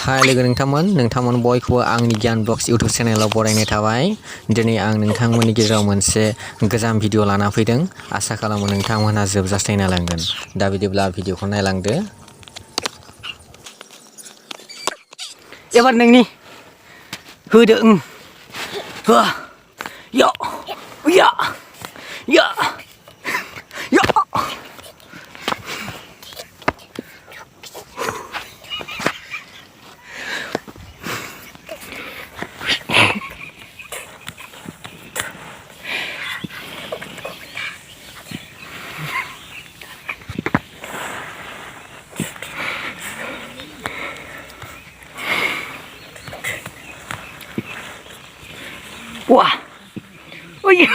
हाय लोगो नोंथांमोन बयखौबो आंनि गियान ब्लग्स इउटुब चेनेलाव बरायनाय थाबाय। दिनै आं नोंथांमोननि गेजेराव मोनसे गोजाम भिडिअ लाना फैदों। आसा खालामो नोंथांमोनहा जोबजासे नायलांगोन। दा बिदिब्ला भिडिअखौ नायलांदो। एबार नोंनि होदो हो या या या या Wah, oh iya,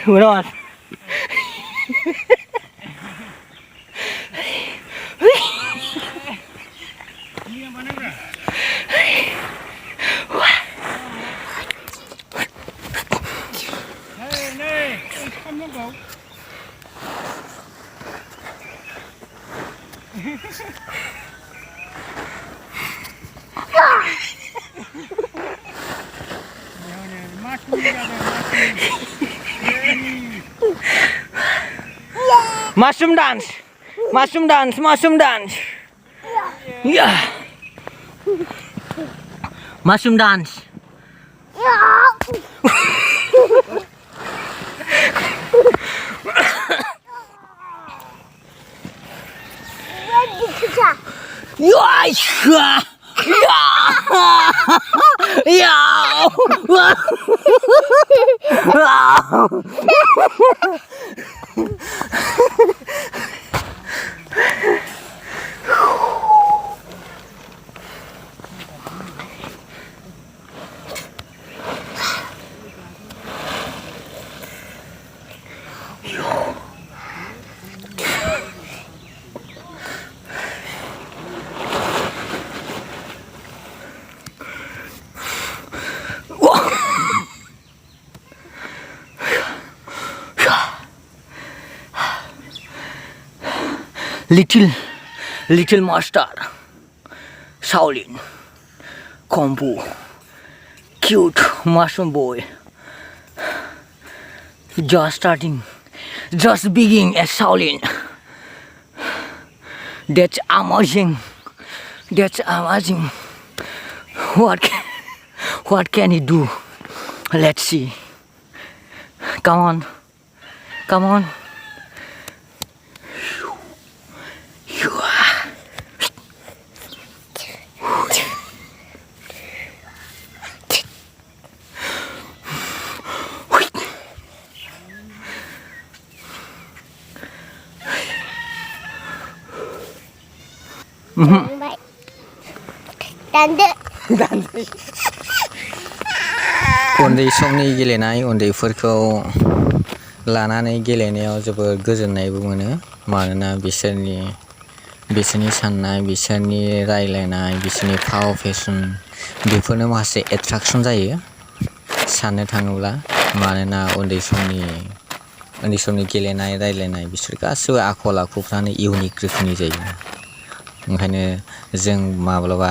benar. Mushroom dance, mushroom dance, mushroom dance. Yeah. Mushroom dance. Yeah. Little master, Shaolin, combo, cute mushroom boy, just starting, just beginning as Shaolin. That's amazing. What can he do? Let's see. Come on. उन्दै समनि गेलेनाय उन्दैफोरखौ लानानै गेलेनायाव जोबोद गोजोननायबो मोनो। मानोना बिसोरनि साननाय, बिसोरनि रायलायनाय, बिसोरनि फाव फेशन बेफोरनो माखासे एट्राकसन जायो साननो थाङोब्ला। मानोना उन्दै समनि गेलेनाय रायलायनाय बिसोर गासिबो आखल आखुफ्रानो इउनिक रोखोमनि जायो। ओंखायनो जों माब्लाबा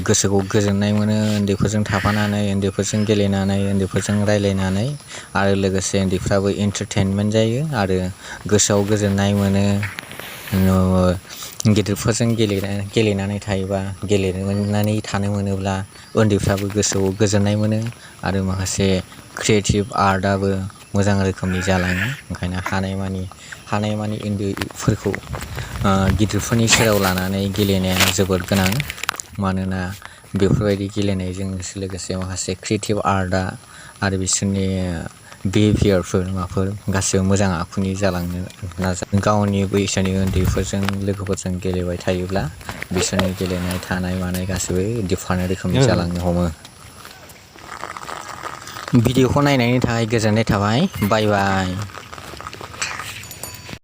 गोसोखौ गोजोननाय मोनो उन्दैफोरजों थाफानानै, उन्दैफोरजों गेलेनानै, उन्दैफोरजों रायलायनानै, आरो लोगोसे उन्दैफ्राबो एन्टारटेनमेन्ट जायो आरो गोसोआव गोजोननाय मोनो। गिदिरफोरजों गेलेनानै थायोबा, गेलेनानै थानो मोनोब्ला उन्दैफ्राबो गोसोआव गोजोननाय मोनो आरो माखासे क्रिएटिभ आर्टआबो मोजां रोखोमनि जालाङो। ओंखायनो हानायमानि उन्दैफोरखौ गिदिरफोरनि सेराव लानानै गेलेनाया जोबोद गोनां। मानोना बेफोरबायदि गेलेनायजों लोगोसे माखासे क्रिएटिभ आर्टआ आरो बिसोरनि बिहेभियारफोर गासिबो मोजां आखुनि जालांनो नाजायो। गावनि बैसोनि उन्दैफोरजों लोगोफोरजों गेलेबाय थायोब्ला बिसोरनि गेलेनाय थानाय मानाय गासिबो डिफारेन्ट रोखोमनि जालांनो हमो। भिडिअखौ नायनायनि थाखाय गोजोननाय थाबाय। बाय बाय।